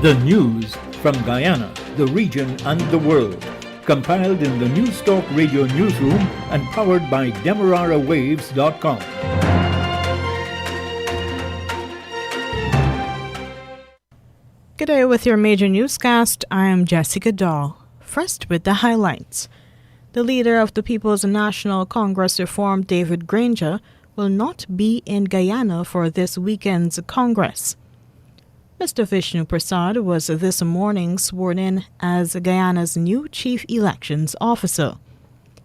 The news from Guyana, the region and the world. Compiled in the News Talk Radio newsroom and powered by DemeraraWaves.com. Good day with your major newscast. I am Jessica Dahl. First with the highlights. The leader of the People's National Congress Reform, David Granger, will not be in Guyana for this weekend's Congress. Mr. Vishnu Prasad was this morning sworn in as Guyana's new Chief Elections Officer.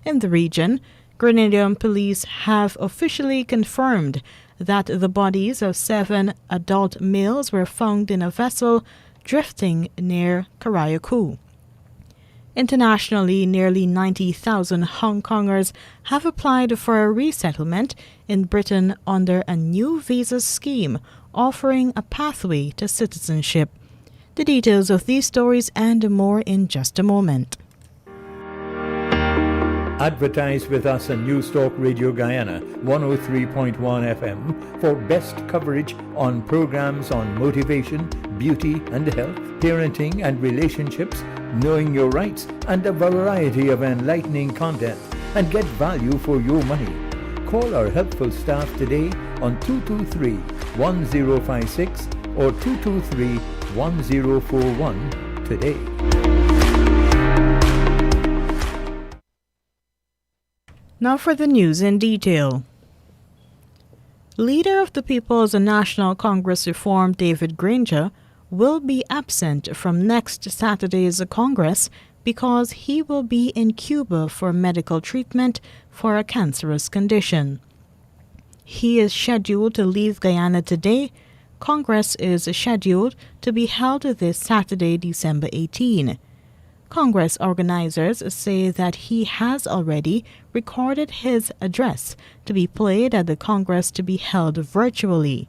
In the region, Grenadian police have officially confirmed that the bodies of 7 adult males were found in a vessel drifting near Karayaku. Internationally, nearly 90,000 Hong Kongers have applied for a resettlement in Britain under a new visa scheme offering a pathway to citizenship. The details of these stories and more in just a moment. Advertise with us on News Talk Radio Guyana 103.1 FM for best coverage on programs on motivation, beauty and health, parenting and relationships, knowing your rights, and a variety of enlightening content, and get value for your money. Call our helpful staff today on 223-1056 or 223-1041 today. Now for the news in detail. Leader of the People's National Congress Reform, David Granger, will be absent from next Saturday's Congress because he will be in Cuba for medical treatment for a cancerous condition. He is scheduled to leave Guyana today. Congress is scheduled to be held this Saturday, December 18. Congress organizers say that he has already recorded his address to be played at the Congress to be held virtually.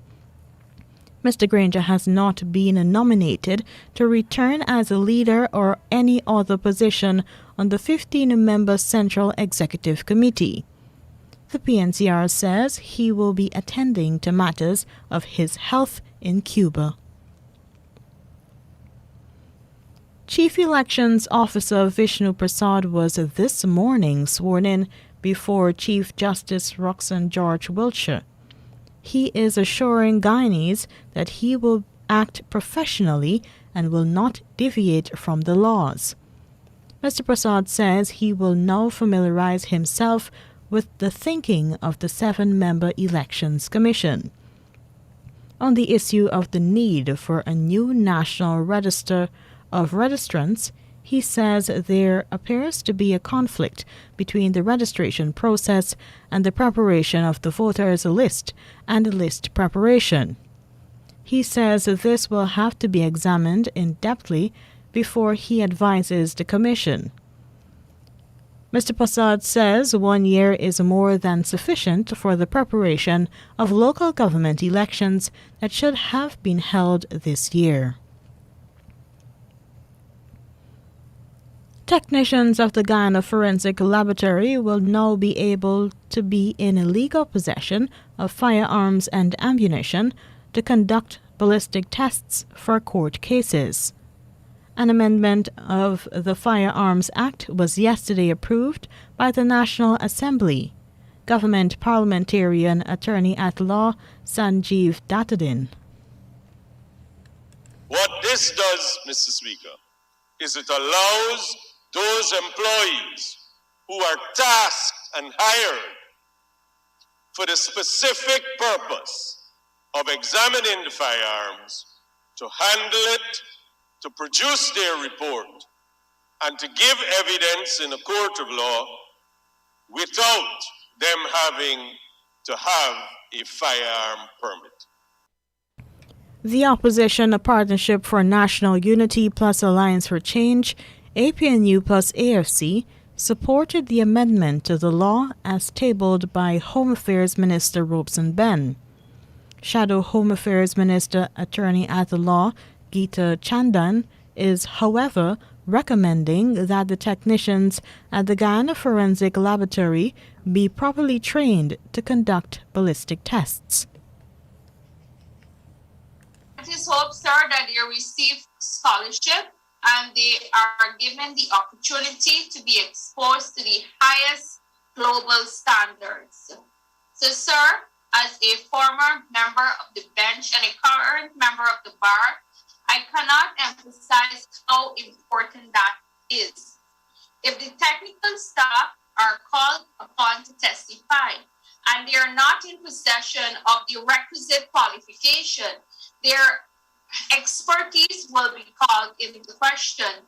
Mr. Granger has not been nominated to return as a leader or any other position on the 15-member Central Executive Committee. The PNCR says he will be attending to matters of his health in Cuba. Chief Elections Officer Vishnu Prasad was this morning sworn in before Chief Justice Roxanne George Wiltshire. He is assuring Guyanese that he will act professionally and will not deviate from the laws. Mr. Prasad says he will now familiarize himself with the thinking of the 7-member Elections Commission. On the issue of the need for a new national register of registrants, he says there appears to be a conflict between the registration process and the preparation of the voters' list and list preparation. He says this will have to be examined in-depthly before he advises the Commission. Mr. Prasad says 1 year is more than sufficient for the preparation of local government elections that should have been held this year. Technicians of the Guyana Forensic Laboratory will now be able to be in legal possession of firearms and ammunition to conduct ballistic tests for court cases. An amendment of the Firearms Act was yesterday approved by the National Assembly. Government Parliamentarian Attorney-at-Law Sanjeev Dattadin. What this does, Mr. Speaker, is it allows those employees who are tasked and hired for the specific purpose of examining the firearms to handle it, to produce their report, and to give evidence in a court of law without them having to have a firearm permit. The opposition, a Partnership for National Unity plus Alliance for Change, APNU plus AFC, supported the amendment to the law as tabled by Home Affairs Minister Robeson Ben. Shadow Home Affairs Minister Attorney-at-Law Geeta Chandan is, however, recommending that the technicians at the Guyana Forensic Laboratory be properly trained to conduct ballistic tests. It is hoped, sir, that you receive scholarship, and they are given the opportunity to be exposed to the highest global standards. So, sir, as a former member of the bench and a current member of the bar, I cannot emphasize how important that is. If the technical staff are called upon to testify and they are not in possession of the requisite qualification, their expertise will be called into question.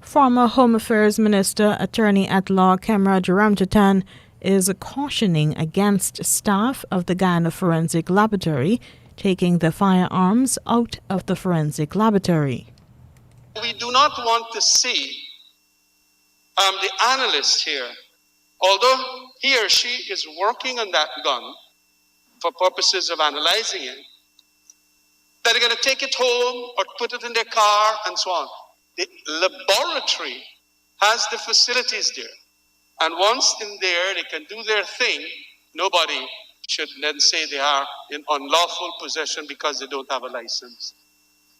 Former Home Affairs Minister, Attorney at Law Kemra Ramjatan is cautioning against staff of the Guyana Forensic Laboratory taking the firearms out of the forensic laboratory. We do not want to see the analyst here, although he or she is working on that gun for purposes of analyzing it, that they're going to take it home or put it in their car and so on. The laboratory has the facilities there. And once in there, they can do their thing. Nobody should then say they are in unlawful possession because they don't have a license.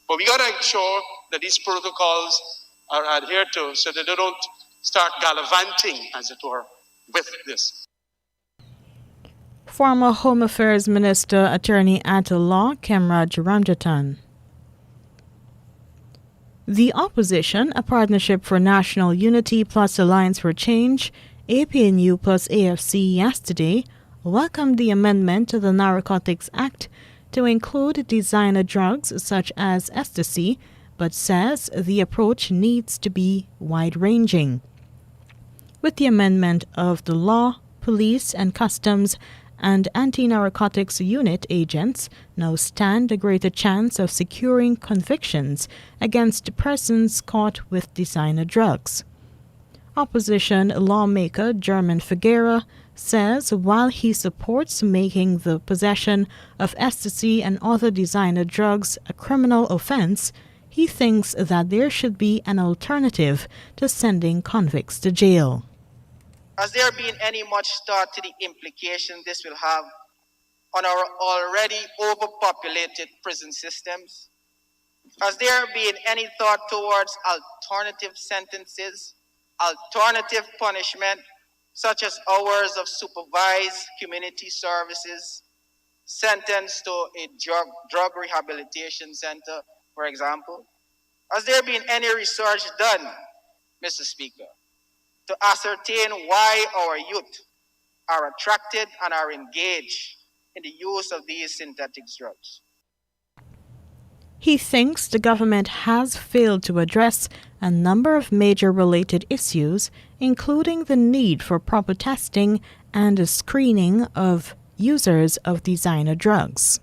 But we got to ensure that these protocols are adhered to so that they don't start gallivanting, as it were, with this. Former Home Affairs Minister, Attorney at Law Kemra Ramjatan. The opposition, a Partnership for National Unity plus Alliance for Change, APNU plus AFC yesterday, welcomed the amendment to the Narcotics Act to include designer drugs such as ecstasy, but says the approach needs to be wide-ranging. With the amendment of the law, police and customs and anti-narcotics unit agents now stand a greater chance of securing convictions against persons caught with designer drugs. Opposition lawmaker German Figuera says while he supports making the possession of ecstasy and other designer drugs a criminal offense, he thinks that there should be an alternative to sending convicts to jail. Has there been any much thought to the implication this will have on our already overpopulated prison systems? Has there been any thought towards alternative sentences, alternative punishment, such as hours of supervised community services, sentenced to a drug rehabilitation center, for example? Has there been any research done, Mr. Speaker, to ascertain why our youth are attracted and are engaged in the use of these synthetic drugs? He thinks the government has failed to address a number of major related issues, including the need for proper testing and a screening of users of designer drugs.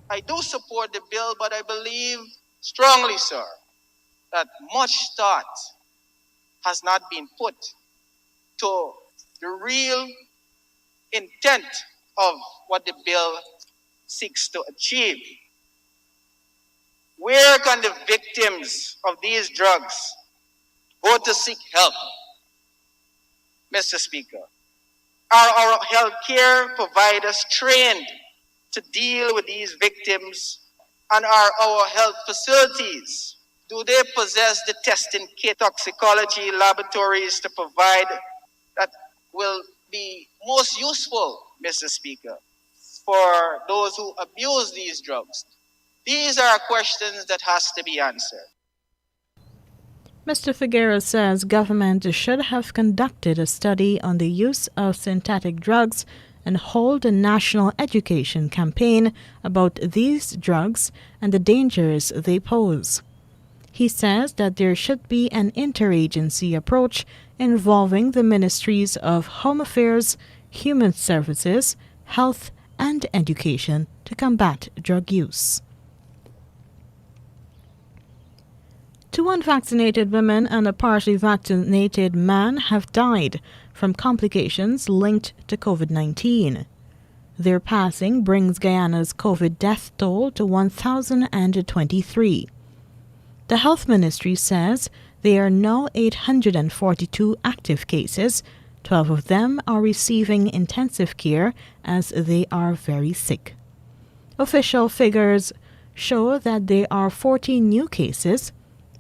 I do support the bill, but I believe strongly, sir, that much thought has not been put to the real intent of what the bill seeks to achieve. Where can the victims of these drugs go to seek help, Mr. Speaker? Are our healthcare providers trained to deal with these victims? And are our health facilities, do they possess the testing kit, toxicology laboratories to provide that will be most useful, Mr. Speaker, for those who abuse these drugs? These are questions that has to be answered. Mr. Figueroa says government should have conducted a study on the use of synthetic drugs and hold a national education campaign about these drugs and the dangers they pose. He says that there should be an interagency approach involving the Ministries of Home Affairs, Human Services, Health, and Education to combat drug use. 2 unvaccinated women and a partially vaccinated man have died from complications linked to COVID-19. Their passing brings Guyana's COVID death toll to 1,023. The Health Ministry says there are now 842 active cases. 12 of them are receiving intensive care as they are very sick. Official figures show that there are 14 new cases,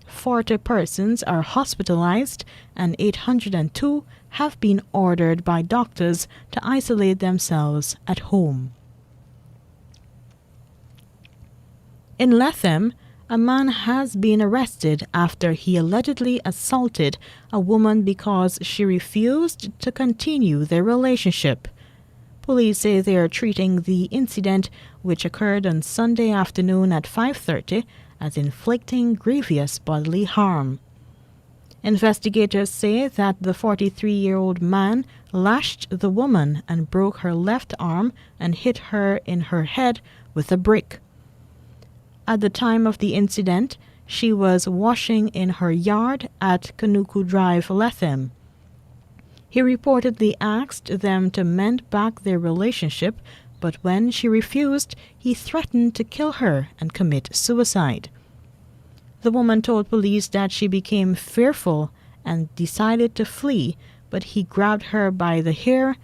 40 persons are hospitalized, and 802 have been ordered by doctors to isolate themselves at home. In Lethem, a man has been arrested after he allegedly assaulted a woman because she refused to continue their relationship. Police say they are treating the incident, which occurred on Sunday afternoon at 5:30, as inflicting grievous bodily harm. Investigators say that the 43-year-old man lashed the woman and broke her left arm and hit her in her head with a brick. At the time of the incident, she was washing in her yard at Kanuku Drive, Lethem. He reportedly asked them to mend back their relationship, but when she refused, he threatened to kill her and commit suicide. The woman told police that she became fearful and decided to flee, but he grabbed her by the hair,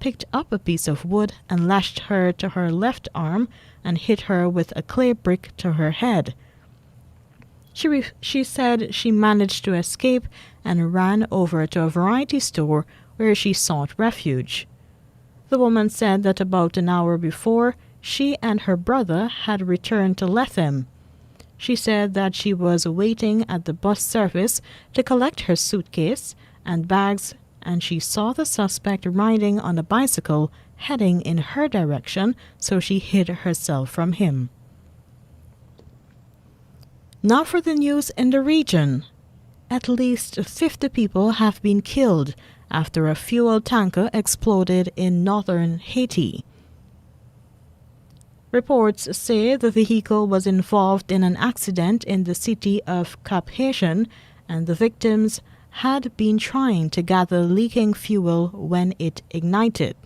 picked up a piece of wood and lashed her to her left arm and hit her with a clay brick to her head. She said she managed to escape and ran over to a variety store where she sought refuge. The woman said that about an hour before, she and her brother had returned to Lethem. She said that she was waiting at the bus service to collect her suitcase and bags, and she saw the suspect riding on a bicycle heading in her direction, so she hid herself from him. Now for the news in the region. At least 50 people have been killed after a fuel tanker exploded in northern Haiti. Reports say the vehicle was involved in an accident in the city of Cap Haitian, and the victims had been trying to gather leaking fuel when it ignited.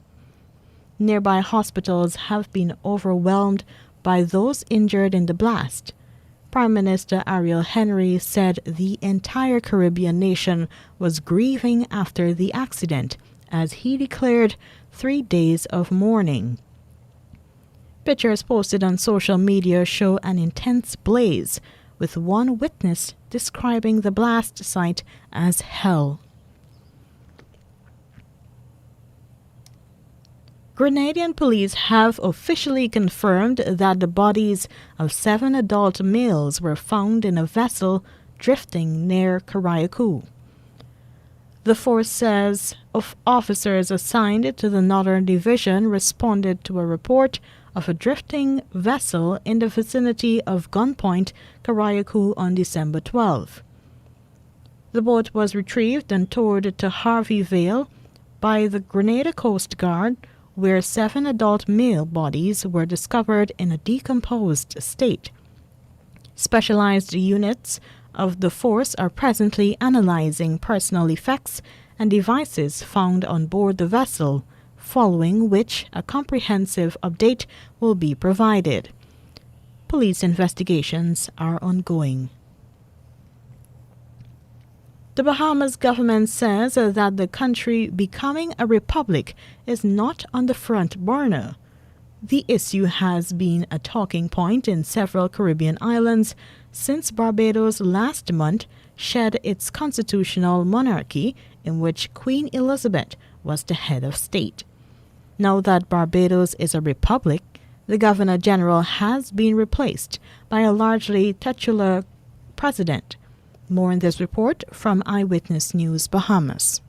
Nearby hospitals have been overwhelmed by those injured in the blast. Prime Minister Ariel Henry said the entire Caribbean nation was grieving after the accident, as he declared 3 days of mourning. Pictures posted on social media show an intense blaze, with one witness describing the blast site as hell. Grenadian police have officially confirmed that the bodies of 7 adult males were found in a vessel drifting near Carriacou. The force says officers assigned to the Northern Division responded to a report of a drifting vessel in the vicinity of Gunpoint, Carriacou on December 12. The boat was retrieved and towed to Harvey Vale by the Grenada Coast Guard, where 7 adult male bodies were discovered in a decomposed state. Specialized units of the force are presently analyzing personal effects and devices found on board the vessel, following which a comprehensive update will be provided. Police investigations are ongoing. The Bahamas government says that the country becoming a republic is not on the front burner. The issue has been a talking point in several Caribbean islands since Barbados last month shed its constitutional monarchy, in which Queen Elizabeth was the head of state. Now that Barbados is a republic, the Governor-General has been replaced by a largely titular president. More in this report from Eyewitness News Bahamas.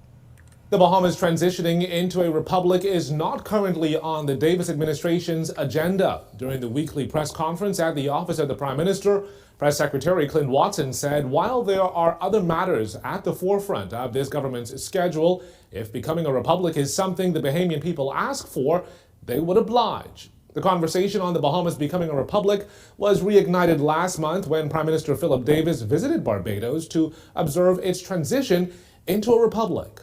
The Bahamas transitioning into a republic is not currently on the Davis administration's agenda. During the weekly press conference at the office of the Prime Minister, Press Secretary Clint Watson said while there are other matters at the forefront of this government's schedule, if becoming a republic is something the Bahamian people ask for, they would oblige. The conversation on the Bahamas becoming a republic was reignited last month when Prime Minister Philip Davis visited Barbados to observe its transition into a republic.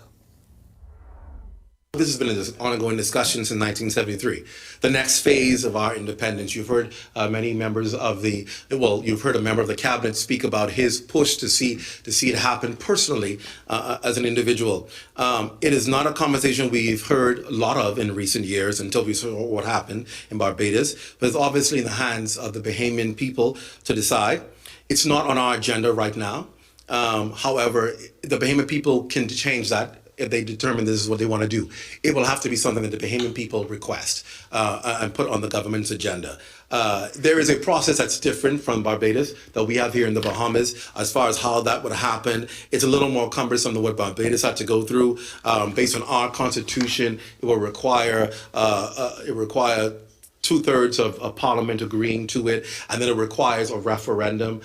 This has been an ongoing discussion since 1973. The next phase of our independence, you've heard many members of you've heard a member of the cabinet speak about his push to see it happen personally as an individual. It is not a conversation we've heard a lot of in recent years until we saw what happened in Barbados, but it's obviously in the hands of the Bahamian people to decide. It's not on our agenda right now. However, the Bahamian people can change that if they determine this is what they want to do. It will have to be something that the Bahamian people request and put on the government's agenda. There is a process that's different from Barbados that we have here in the Bahamas as far as how that would happen. It's a little more cumbersome than what Barbados had to go through. Based on our constitution, it will require 2/3 of Parliament agreeing to it, and then it requires a referendum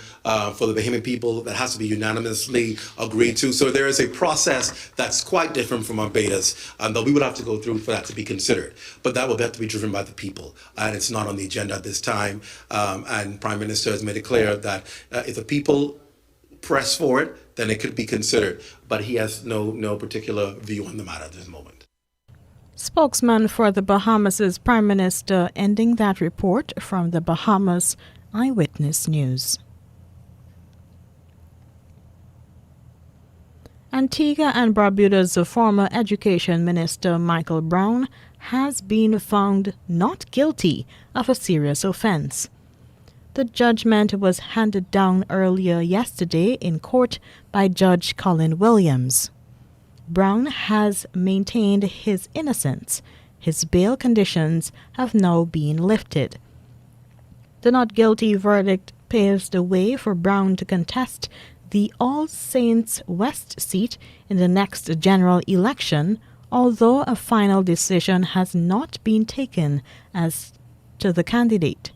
for the Bahamian people that has to be unanimously agreed to. So there is a process that's quite different from Barbados that we would have to go through for that to be considered. But that will have to be driven by the people, and it's not on the agenda at this time. And Prime Minister has made it clear that if the people press for it, then it could be considered. But he has no particular view on the matter at this moment. Spokesman for the Bahamas' Prime Minister, ending that report from the Bahamas Eyewitness News. Antigua and Barbuda's former Education Minister Michael Brown has been found not guilty of a serious offense. The judgment was handed down earlier yesterday in court by Judge Colin Williams. Brown has maintained his innocence. His bail conditions have now been lifted. The not guilty verdict paves the way for Brown to contest the All Saints West seat in the next general election, although a final decision has not been taken as to the candidate.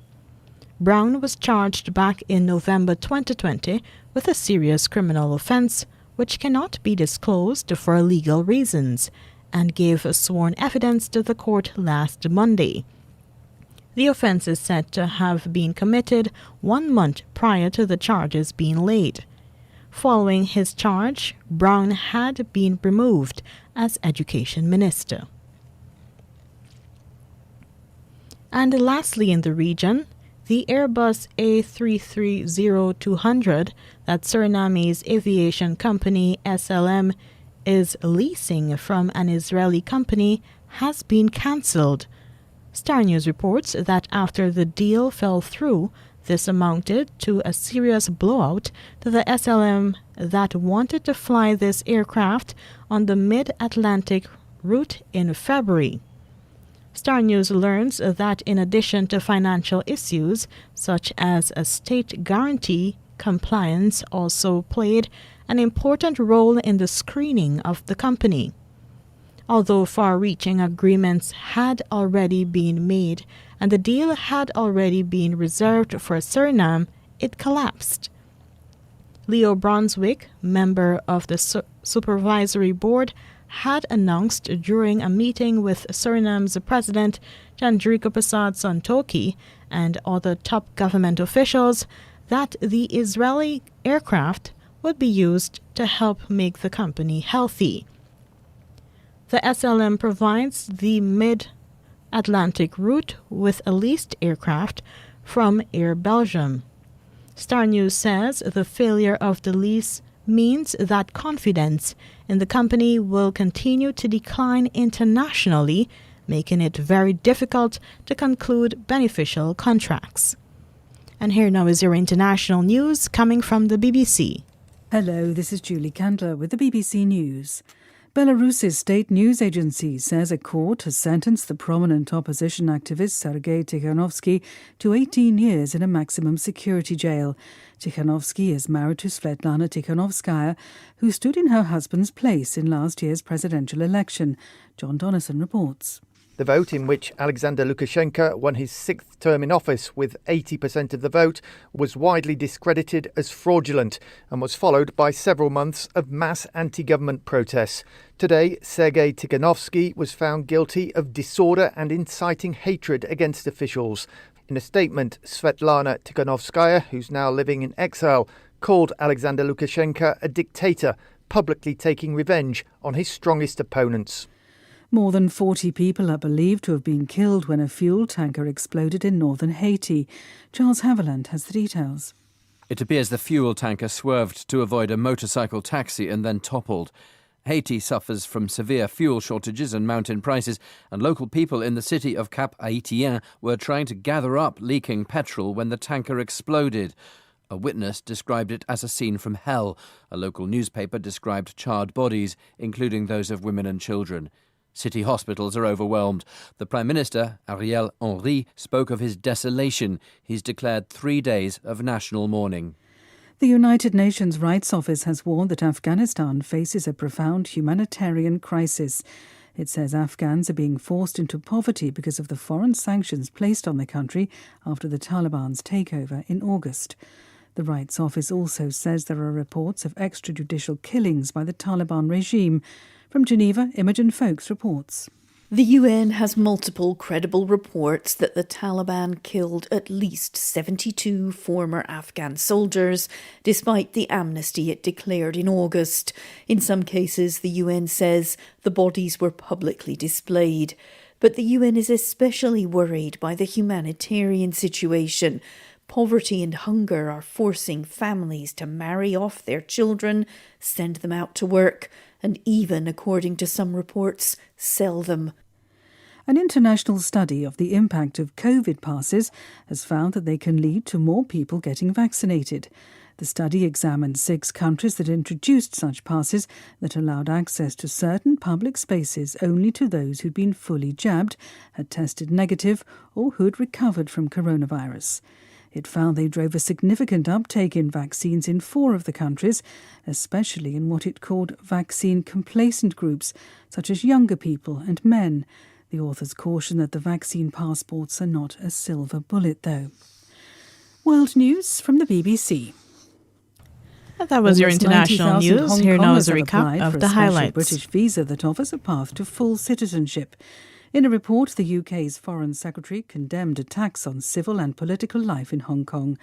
Brown was charged back in November 2020 with a serious criminal offense which cannot be disclosed for legal reasons, and gave sworn evidence to the court last Monday. The offense is said to have been committed 1 month prior to the charges being laid. Following his charge, Brown had been removed as Education Minister. And lastly in the region, the Airbus A330-200 that Suriname's aviation company SLM is leasing from an Israeli company has been cancelled. Star News reports that after the deal fell through, this amounted to a serious blowout to the SLM that wanted to fly this aircraft on the mid-Atlantic route in February. Star News learns that in addition to financial issues such as a state guarantee, compliance also played an important role in the screening of the company. Although far-reaching agreements had already been made and the deal had already been reserved for Suriname, it collapsed. Leo Brunswick, member of the supervisory board, had announced during a meeting with Suriname's President Chandrika Prasad Santokhi and other top government officials that the Israeli aircraft would be used to help make the company healthy. The SLM provides the mid-Atlantic route with a leased aircraft from Air Belgium. Star News says the failure of the lease means that confidence in the company will continue to decline internationally, making it very difficult to conclude beneficial contracts. And here now is your international news coming from the BBC. Hello, this is Julie Candler with the BBC News. Belarus's state news agency says a court has sentenced the prominent opposition activist Sergei Tikhanovsky to 18 years in a maximum security jail. Tikhanovsky is married to Svetlana Tikhanovskaya, who stood in her husband's place in last year's presidential election. John Donnison reports. The vote in which Alexander Lukashenko won his sixth term in office with 80% of the vote was widely discredited as fraudulent and was followed by several months of mass anti-government protests. Today, Sergei Tikhanovsky was found guilty of disorder and inciting hatred against officials. In a statement, Svetlana Tikhanovskaya, who's now living in exile, called Alexander Lukashenko a dictator, publicly taking revenge on his strongest opponents. More than 40 people are believed to have been killed when a fuel tanker exploded in northern Haiti. Charles Haviland has the details. It appears the fuel tanker swerved to avoid a motorcycle taxi and then toppled. Haiti suffers from severe fuel shortages and mountain prices, and local people in the city of Cap Haitien were trying to gather up leaking petrol when the tanker exploded. A witness described it as a scene from hell. A local newspaper described charred bodies, including those of women and children. City hospitals are overwhelmed. The Prime Minister, Ariel Henry, spoke of his desolation. He's declared 3 days of national mourning. The United Nations Rights Office has warned that Afghanistan faces a profound humanitarian crisis. It says Afghans are being forced into poverty because of the foreign sanctions placed on the country after the Taliban's takeover in August. The Rights Office also says there are reports of extrajudicial killings by the Taliban regime. From Geneva, Imogen Folks reports. The UN has multiple credible reports that the Taliban killed at least 72 former Afghan soldiers, despite the amnesty it declared in August. In some cases, the UN says the bodies were publicly displayed. But the UN is especially worried by the humanitarian situation. Poverty and hunger are forcing families to marry off their children, send them out to work, and even, according to some reports, sell them. An international study of the impact of COVID passes has found that they can lead to more people getting vaccinated. The study examined 6 countries that introduced such passes that allowed access to certain public spaces only to those who'd been fully jabbed, had tested negative, or who'd recovered from coronavirus. It found they drove a significant uptake in vaccines in 4 of the countries, especially in what it called vaccine-complacent groups, such as younger people and men. The authors caution that the vaccine passports are not a silver bullet, though. World news from the BBC. That was your international news. Here now is a recap of the highlights. British visa that offers a path to full citizenship. In a report, the UK's Foreign Secretary condemned attacks on civil and political life in Hong Kong.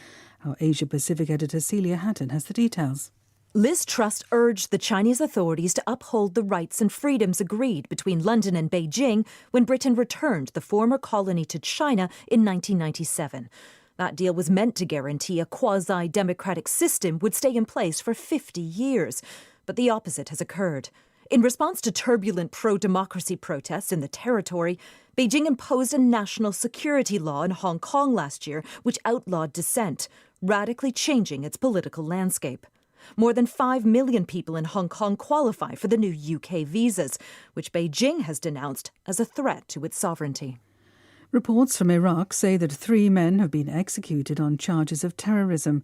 Our Asia-Pacific editor Celia Hatton has the details. Liz Truss urged the Chinese authorities to uphold the rights and freedoms agreed between London and Beijing when Britain returned the former colony to China in 1997. That deal was meant to guarantee a quasi-democratic system would stay in place for 50 years. But the opposite has occurred. In response to turbulent pro-democracy protests in the territory, Beijing imposed a national security law in Hong Kong last year which outlawed dissent, radically changing its political landscape. More than 5 million people in Hong Kong qualify for the new UK visas, which Beijing has denounced as a threat to its sovereignty. Reports from Iraq say that 3 men have been executed on charges of terrorism.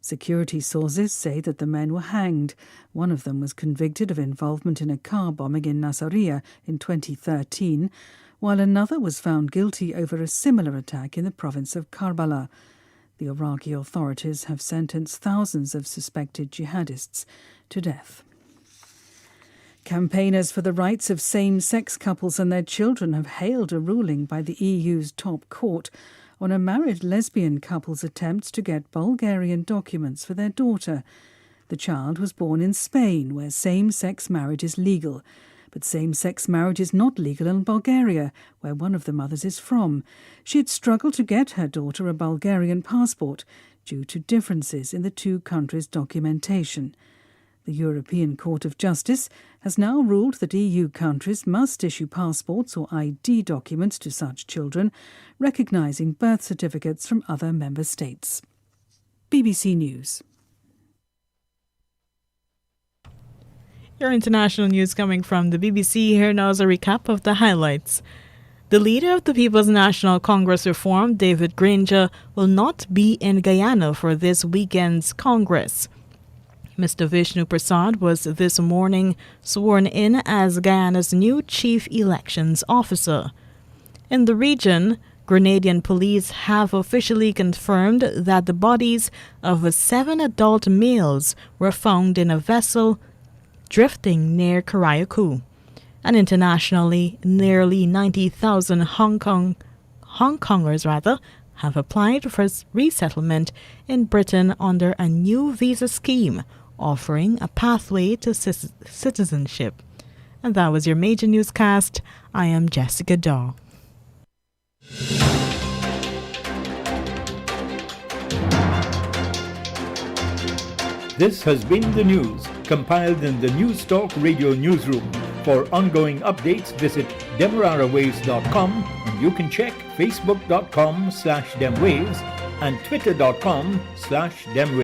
Security sources say that the men were hanged. One of them was convicted of involvement in a car bombing in Nasiriyah in 2013, while another was found guilty over a similar attack in the province of Karbala. The Iraqi authorities have sentenced thousands of suspected jihadists to death. Campaigners for the rights of same-sex couples and their children have hailed a ruling by the EU's top court on a married lesbian couple's attempts to get Bulgarian documents for their daughter. The child was born in Spain, where same-sex marriage is legal. But same-sex marriage is not legal in Bulgaria, where one of the mothers is from. She had struggled to get her daughter a Bulgarian passport due to differences in the 2 countries' documentation. The European Court of Justice has now ruled that EU countries must issue passports or ID documents to such children, recognising birth certificates from other member states. BBC News. Your international news coming from the BBC. Here now is a recap of the highlights. The leader of the People's National Congress Reform, David Granger, will not be in Guyana for this weekend's Congress. Mr. Vishnu Prasad was this morning sworn in as Guyana's new Chief Elections Officer. In the region, Grenadian police have officially confirmed that the bodies of 7 adult males were found in a vessel drifting near Karayaku. And internationally, nearly 90,000 Hong Kongers have applied for resettlement in Britain under a new visa scheme offering a pathway to citizenship. And that was your major newscast. I am Jessica Daw. This has been the news, compiled in the News Talk Radio newsroom. For ongoing updates, visit demerarawaves.com, and you can check facebook.com/demwaves and twitter.com/demwaves.